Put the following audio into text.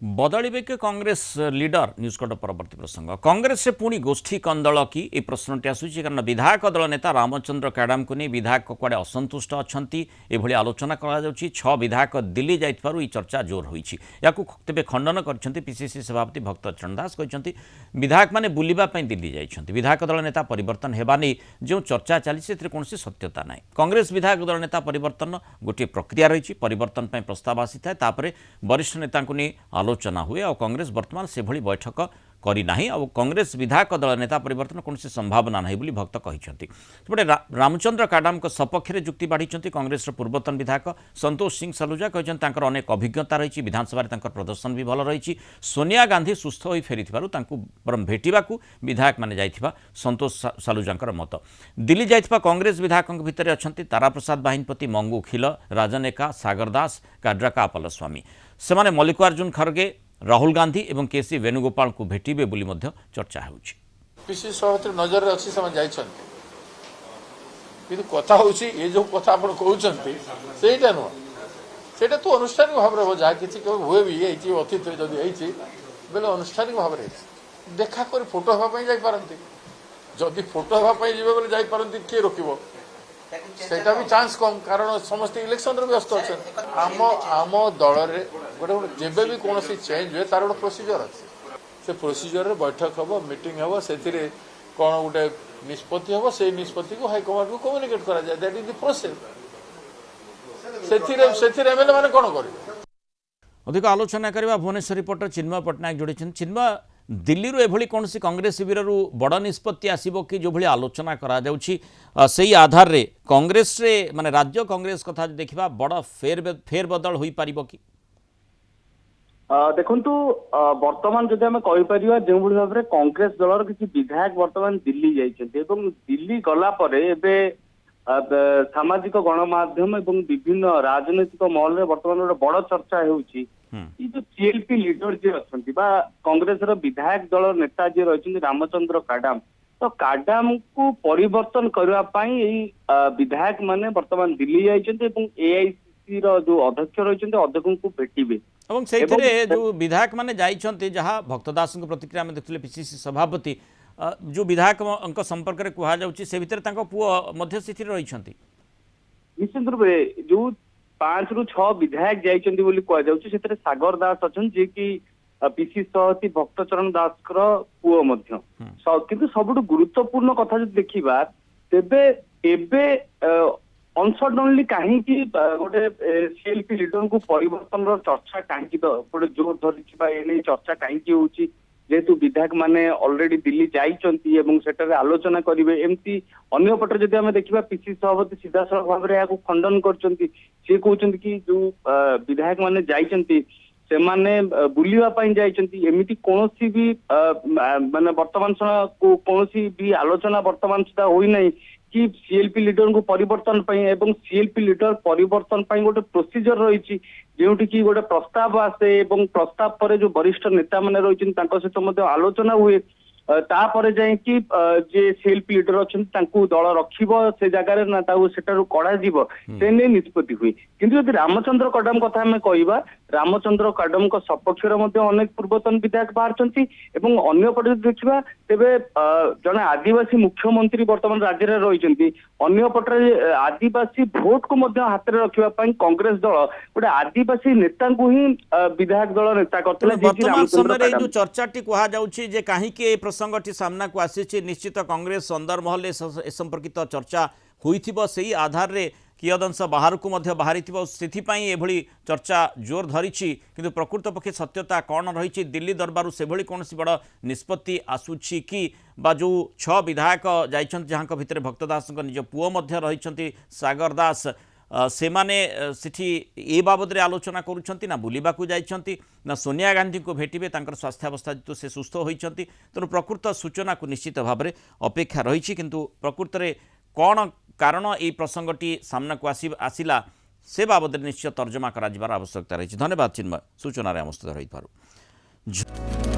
बदलिबे के Congress leader news cut परवर्ती प्रसंग कांग्रेस से पुणी गोष्ठी कंदल की ये प्रश्नटी आसूची कारण विधायक दल नेता रामचंद्र काडाम को नहीं विधायक कुआड़े असंतुष्ट अच्छा ये आलोचना कर विधायक दिल्ली जाइथिबारु चर्चा जोर होती तेज खंडन कर पीसीसी सभापति भक्त चरण दास कहते विधायक मैंने बुलवाई दिल्ली जाइछन्ति विधायक दल नेता परिवर्तन हेबा नहीं जो चर्चा चली कौन सत्यता ना कांग्रेस विधायक दल नेता परिवर्तन गोटे प्रक्रिया रही परिवर्तन प्रस्ताव आसी था वरिष्ठ नेता नहीं आलोचना हुए और कांग्रेस वर्तमान से भली बैठक करना और कांग्रेस विधायक दल नेता परिवर्तन कौन संभावना ना बोली भक्त कहते सेपटे रामचंद्र काडाम सपक्ष में जुक्ति बाढ़ी कांग्रेस पूर्वतन विधायक संतोष सिंह सलूजा कहते अनेक अभिज्ञता रही विधानसभा प्रदर्शन भी भल रही सोनिया गांधी सुस्थ हो फेरी बरम भेटा विधायक मैंने जाइथिबा संतोष सलूजा मत दिल्ली जाइथिबा कांग्रेस विधायक भितर अच्छा तारा प्रसाद बाहिनीपति मंगू खिल राजनेका सागर दास काड्राका पलस्वामी से मल्लिकार्जुन खड़गे राहुल गांधी एवं केसी वेणुगोपाल को भेटिबे बोली मध्य चर्चा होउछि पीसीसी सभापति नजर रे अछि समय जाइछन्ति किंतु कथा होउछि ए जो कथा आपण कहउछन्ति सेटा न सेटा तो अनुष्ठानिक भाव रे हो जा किछि को हुए भी एछि अतिथि जदि एछि बेले अनुष्ठानिक भाव रे देखा कर फोटो हवा पई जाई पारंती जदि फोटो हवा पई जिबे बेले जाई पारंती के रोकिबो सेटा भी चांस कम कारण समस्त इलेक्शन रे व्यस्त अछन आम दल रे गोटे जेबे भी कौन चेंज हुए तार गोटे प्रोसीजर अच्छे से प्रोसीजर बैठक हम मीटिंग हम से कौन गोटे निष्पत्ति हम से निष्पत्ति को हाईकमांड को कम्युनिकेट करा जाए दैट इज द प्रोसेस से एमएलए माने कौन करेंगे अधिक आलोचना करवा भुवनेश्वर रिपोर्टर चिन्मय पट्टनायक जोड़ी चिन्मय दिल्ली रू एभली कौन कांग्रेस शिविर बड़ निष्पत्ति आसब कि जो आलोचना करा से आधार रे कांग्रेस रे माने राज्य कांग्रेस कथा देखा बड़ फेरबदल हो पार कि देखु बर्तमान जदि आम कहीपर जो भाव में कांग्रेस दलर किसी विधायक बर्तमान दिल्ली जाइछन्ति एवं दिल्ली गला परे एबे सामाजिक गणमाध्यम एवं विभिन्न राजनैतिक महल में बर्तमान गोटे बड़ चर्चा होउछि जो सीएलपी लीडर जी अच्छी कांग्रेस विधायक दल नेता जी रही रामचंद्र काडाम तो काडाम को परिवर्तन करने विधायक माने बर्तमान दिल्ली जाइछन्ति एआईसीसी जो अध्यक्ष रही अध्यक्ष को भेटिबे और से जो विधायक माने जाइछन्ति जहाँ भक्तदास प्रतिक्रिया में देखते पीसीसी सभापति जो विधायक संपर्क में कहुच्छी से भितर पुओ मध्य स्थिति रही निश्चित रूप जो 5 ରୁ 6 विधायक जाइछन्ति बोली कहुच्छी से सागर दास अच्छा जी की पीसीसी सभापति भक्त चरण दास पुओ मध्य किंतु सबुठ गुरुत्वपूर्ण कथा जो देखा तेबे एबे अनसडनली कहीं गोटे सीएलपी लीडर को परिवर्तन चर्चा कहीं गोटे जोर धरी चर्चा कहीं होची जेहेतु विधायक माने ऑलरेडी दिल्ली जाइछन्ति सेटारे आलोचना करेंगे एमती अन्य पटे जदि आम देखा पीसीसी सभापति सीधासख भाव में यहाँ खंडन करछन्ति से कहते कि जो विधायक माने जाइछन्ति से माने बुलिवा पाई जाइछन्ति एमिति कोनोसी भी माने वर्तमान कोनोसी भी आलोचना वर्तमान सुधा होई नै कि सीएलपी लीडर को परिवर्तन एवं सीएलपी लीडर परिवर्तन गोटे प्रोसीजर रही जोटि कि गोटे प्रस्ताव आसे एवं प्रस्ताव पर जो वरिष्ठ नेता मैंने रही सहित आलोचना हुए तापर जाए कि जे सीएलपी लीडर अच्छा दल रखिब से जगार ना सेठारु कड़ा जीव से नहीं निष्पत्ति हुए किंतु यदि रामचंद्र काडाम कथा आम कहवा रामचंद्र काडाम सपक्ष अनेक पूर्वतन विधायक बाहर अन्य पटे देखा तेरे जड़े आदिवासी मुख्यमंत्री वर्तमान राज्य में रही अन्य पटे आदिवासी भोट को हाथ में रखापी कांग्रेस दल गोटे आदिवासी नेता को ही विधायक दल नेता करते चर्चा कहुचे कहीं प्रसंगटी सामना को आसी निश्चित कांग्रेस अंदर महल ए संपर्कित चर्चा होइथिबो सेही आधार रे कियदंश बाहर को मध्य बाहरी से चर्चा जोर धरी किंतु प्रकृत पक्षे सत्यता कौन रही दिल्ली दरबार से कौन बड़ निष्पत्ति आसूची कि बा जो 6 विधायक जाइछन्ति जहाँ भितर भक्तदास निज पुओ मध्य रही सागर दास से माने सिठी ए बाबद रे आलोचना करुछन्ति ना बुलिबा को जाइछन्ति ना सोनिया गांधी को भेटिबे तांकर स्वास्थ्यावस्था तो से सुस्थ होइछन्ति तेणु प्रकृत सूचना को निश्चित भाव में अपेक्षा रही किंतु प्रकृत रे कौन कारण ये प्रसंगटी सामना को आसिला से बाबद निश्चय तर्जमा करा आवश्यकता रही। धन्यवाद चिन्मय सूचना आम सहित रही।